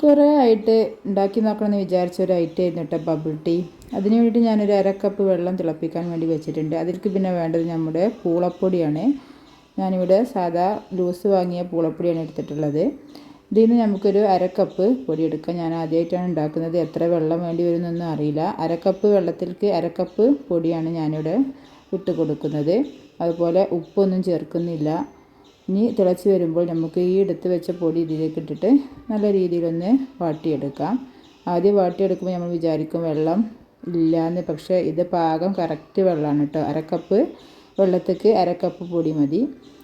കുറേ ആയിട്ട് ഉണ്ടാക്കി നോക്കണമെന്ന് വിചാരിച്ച ഒരു ഐറ്റം ആയിരുന്നു കേട്ടോ ബബിൾ ടീ. അതിന് വേണ്ടിയിട്ട് ഞാനൊരു 1/2 കപ്പ് വെള്ളം തിളപ്പിക്കാൻ വേണ്ടി വെച്ചിട്ടുണ്ട്. അതിലേക്ക് പിന്നെ വേണ്ടത് നമ്മുടെ പൂളപ്പൊടിയാണ്. ഞാനിവിടെ സാധാ ലൂസ് വാങ്ങിയ പൂളപ്പൊടിയാണ് എടുത്തിട്ടുള്ളത്. ഇതിൽ നിന്ന് നമുക്കൊരു 1/2 കപ്പ് പൊടി എടുക്കാം. ഞാൻ ആദ്യമായിട്ടാണ് ഉണ്ടാക്കുന്നത്. എത്ര വെള്ളം വേണ്ടി വരുമെന്നൊന്നും അറിയില്ല. 1/2 കപ്പ് വെള്ളത്തിലേക്ക് 1/2 കപ്പ് പൊടിയാണ് ഞാനിവിടെ ഇട്ട് കൊടുക്കുന്നത്. അതുപോലെ ഉപ്പൊന്നും ചേർക്കുന്നില്ല. ഇനി തിളച്ച് വരുമ്പോൾ നമുക്ക് ഈ എടുത്ത് വെച്ച പൊടി ഇതിലേക്ക് ഇട്ടിട്ട് നല്ല രീതിയിലൊന്ന് വാട്ടിയെടുക്കാം. ആദ്യം വാട്ടിയെടുക്കുമ്പോൾ നമ്മൾ വിചാരിക്കും വെള്ളം ഇല്ലയെന്ന്, പക്ഷേ ഇത് പാകം കറക്റ്റ് വെള്ളമാണ് കേട്ടോ. 1/2 കപ്പ് വെള്ളത്തേക്ക് 1/2 കപ്പ് പൊടി മതി.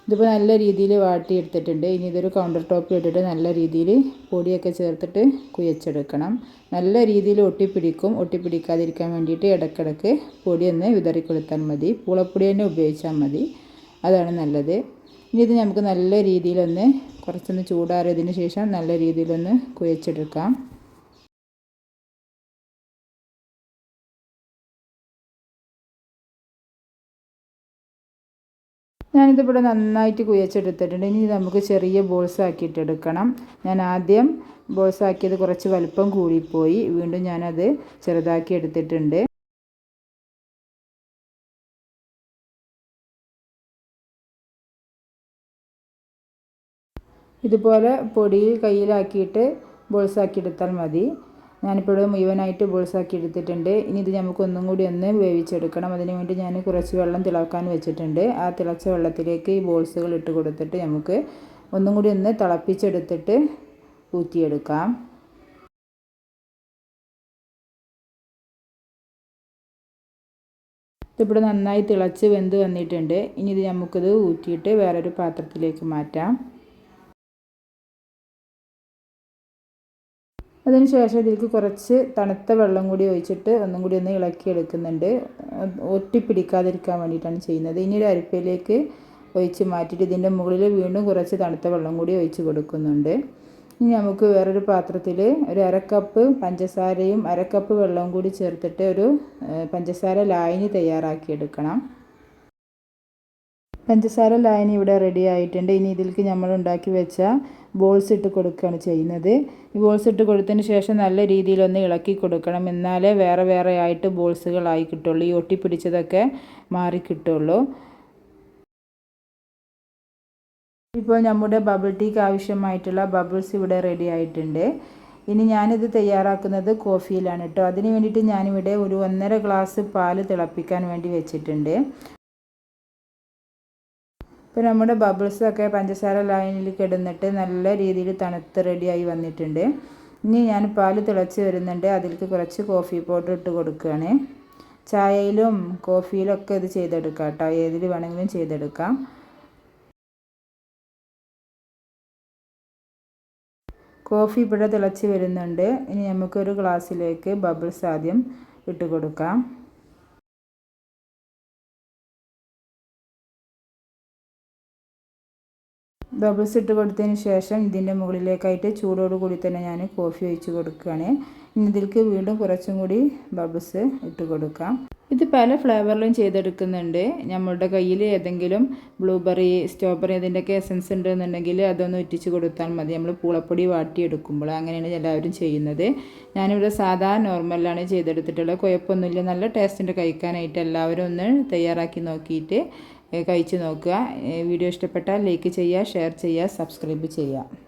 ഇതിപ്പോൾ നല്ല രീതിയിൽ വാട്ടിയെടുത്തിട്ടുണ്ട്. ഇനി ഇതൊരു കൗണ്ടർ ടോപ്പിൽ ഇട്ടിട്ട് നല്ല രീതിയിൽ പൊടിയൊക്കെ ചേർത്തിട്ട് കുഴച്ചെടുക്കണം. നല്ല രീതിയിൽ ഒട്ടിപ്പിടിക്കാതിരിക്കാൻ വേണ്ടിയിട്ട് ഇടയ്ക്കിടയ്ക്ക് പൊടിയൊന്ന് വിതറി കൊടുത്താൽ മതി. പൂളപ്പൊടി തന്നെ ഉപയോഗിച്ചാൽ മതി, അതാണ് നല്ലത്. ഇനി ഇത് നമുക്ക് നല്ല രീതിയിലൊന്ന് കുറച്ചൊന്ന് ചൂടാറിയതിന് ശേഷം നല്ല രീതിയിലൊന്ന് കുഴച്ചെടുക്കാം. ഞാനിതിവിടെ നന്നായിട്ട് കുഴച്ചെടുത്തിട്ടുണ്ട്. ഇനി നമുക്ക് ചെറിയ ബോൾസ് ആക്കിയിട്ടെടുക്കണം. ഞാൻ ആദ്യം ബോൾസ് ആക്കിയത് കുറച്ച് വലിപ്പം കൂടിപ്പോയി. വീണ്ടും ഞാനത് ചെറുതാക്കി എടുത്തിട്ടുണ്ട്. ഇതുപോലെ പൊടി കയ്യിലാക്കിയിട്ട് ബോൾസാക്കി എടുത്താൽ മതി. ഞാനിപ്പോൾ ഇവിടെ മുഴുവനായിട്ട് ബോൾസാക്കി എടുത്തിട്ടുണ്ട്. ഇനി ഇത് നമുക്ക് ഒന്നും കൂടി ഒന്ന് വേവിച്ചെടുക്കണം. അതിന് വേണ്ടി ഞാൻ കുറച്ച് വെള്ളം തിളക്കാൻ വെച്ചിട്ടുണ്ട്. ആ തിളച്ച വെള്ളത്തിലേക്ക് ഈ ബോൾസുകൾ ഇട്ട് കൊടുത്തിട്ട് നമുക്ക് ഒന്നും കൂടി ഒന്ന് തിളപ്പിച്ചെടുത്തിട്ട് ഊറ്റിയെടുക്കാം. ഇതിവിടെ നന്നായി തിളച്ച് വെന്ത് വന്നിട്ടുണ്ട്. ഇനി ഇത് നമുക്കിത് ഊറ്റിയിട്ട് വേറൊരു പാത്രത്തിലേക്ക് മാറ്റാം. അതിനുശേഷം ഇതിലേക്ക് കുറച്ച് തണുത്ത വെള്ളം കൂടി ഒഴിച്ചിട്ട് ഒന്നും കൂടി ഒന്ന് ഇളക്കിയെടുക്കുന്നുണ്ട്. ഒട്ടിപ്പിടിക്കാതിരിക്കാൻ വേണ്ടിയിട്ടാണ് ചെയ്യുന്നത്. ഇനി ഒരു അരിപ്പയിലേക്ക് ഒഴിച്ച് മാറ്റിയിട്ട് ഇതിൻ്റെ മുകളിൽ വീണ്ടും കുറച്ച് തണുത്ത വെള്ളം കൂടി ഒഴിച്ച് കൊടുക്കുന്നുണ്ട്. ഇനി നമുക്ക് വേറൊരു പാത്രത്തിൽ ഒരു 1/2 കപ്പ് പഞ്ചസാരയും 1/2 കപ്പ് വെള്ളവും കൂടി ചേർത്തിട്ട് ഒരു പഞ്ചസാര ലായനി തയ്യാറാക്കിയെടുക്കണം. പഞ്ചസാര ലായനി ഇവിടെ റെഡി ആയിട്ടുണ്ട്. ഇനി ഇതിലേക്ക് നമ്മൾ ഉണ്ടാക്കി വെച്ച ബോൾസ് ഇട്ട് കൊടുക്കുകയാണ് ചെയ്യുന്നത്. ഈ ബോൾസ് ഇട്ട് കൊടുത്തതിന് ശേഷം നല്ല രീതിയിലൊന്ന് ഇളക്കി കൊടുക്കണം. എന്നാലേ വേറെ വേറെ ആയിട്ട് ബോൾസുകളായി കിട്ടുള്ളൂ. ഈ ഒട്ടിപ്പിടിച്ചതൊക്കെ മാറി കിട്ടുള്ളൂ. ഇപ്പോൾ നമ്മുടെ ബബിൾ ടീക്ക് ആവശ്യമായിട്ടുള്ള ബബിൾസ് ഇവിടെ റെഡി ആയിട്ടുണ്ട്. ഇനി ഞാനിത് തയ്യാറാക്കുന്നത് കോഫിയിലാണ് കേട്ടോ. അതിന് വേണ്ടിയിട്ട് ഞാനിവിടെ ഒരു 1.5 ഗ്ലാസ് പാല് തിളപ്പിക്കാൻ വേണ്ടി വെച്ചിട്ടുണ്ട്. ഇപ്പോൾ നമ്മുടെ ബബിൾസൊക്കെ പഞ്ചസാര ലായനിയിൽ കിടന്നിട്ട് നല്ല രീതിയിൽ തണുത്ത് റെഡിയായി വന്നിട്ടുണ്ട്. ഇനി ഞാൻ പാല് തിളച്ച് വരുന്നുണ്ട്. അതിലേക്ക് കുറച്ച് കോഫി പൗഡർ ഇട്ട് കൊടുക്കുകയാണ്. ചായയിലും കോഫിയിലൊക്കെ ഇത് ചെയ്തെടുക്കാം കേട്ടോ. ഏതിൽ വേണമെങ്കിലും ചെയ്തെടുക്കാം. കോഫി ഇവിടെ തിളച്ച് വരുന്നുണ്ട്. ഇനി നമുക്കൊരു ഗ്ലാസ്സിലേക്ക് ബബിൾസ് ആദ്യം ഇട്ട് കൊടുക്കാം. ബബിൾസ് ഇട്ട് കൊടുത്തതിന് ശേഷം ഇതിൻ്റെ മുകളിലേക്കായിട്ട് ചൂടോട് കൂടി തന്നെ ഞാൻ കോഫി ഒഴിച്ച് കൊടുക്കുകയാണ്. ഇനി ഇതിലേക്ക് വീണ്ടും കുറച്ചും കൂടി ബബിൾസ് ഇട്ട് കൊടുക്കാം. ഇത് പല ഫ്ലേവറിലും ചെയ്തെടുക്കുന്നുണ്ട്. നമ്മളുടെ കയ്യിൽ ഏതെങ്കിലും ബ്ലൂബെറി, സ്ട്രോബെറി അതിൻ്റെയൊക്കെ എസൻസ് ഉണ്ടെന്നുണ്ടെങ്കിൽ അതൊന്ന് ഇറ്റിച്ച് കൊടുത്താൽ മതി. നമ്മൾ പൂളപ്പൊടി വാട്ടിയെടുക്കുമ്പോൾ അങ്ങനെയാണ് എല്ലാവരും ചെയ്യുന്നത്. ഞാനിവിടെ സാധാ നോർമലാണ് ചെയ്തെടുത്തിട്ടുള്ളത്. കുഴപ്പമൊന്നുമില്ല, നല്ല ടേസ്റ്റുണ്ട് കഴിക്കാനായിട്ട്. എല്ലാവരും ഒന്ന് തയ്യാറാക്കി നോക്കിയിട്ട് കഴിച്ച് നോക്കുക. വീഡിയോ ഇഷ്ടപ്പെട്ടാൽ ലൈക്ക് ചെയ്യുക, ഷെയർ ചെയ്യുക, സബ്സ്ക്രൈബ് ചെയ്യുക.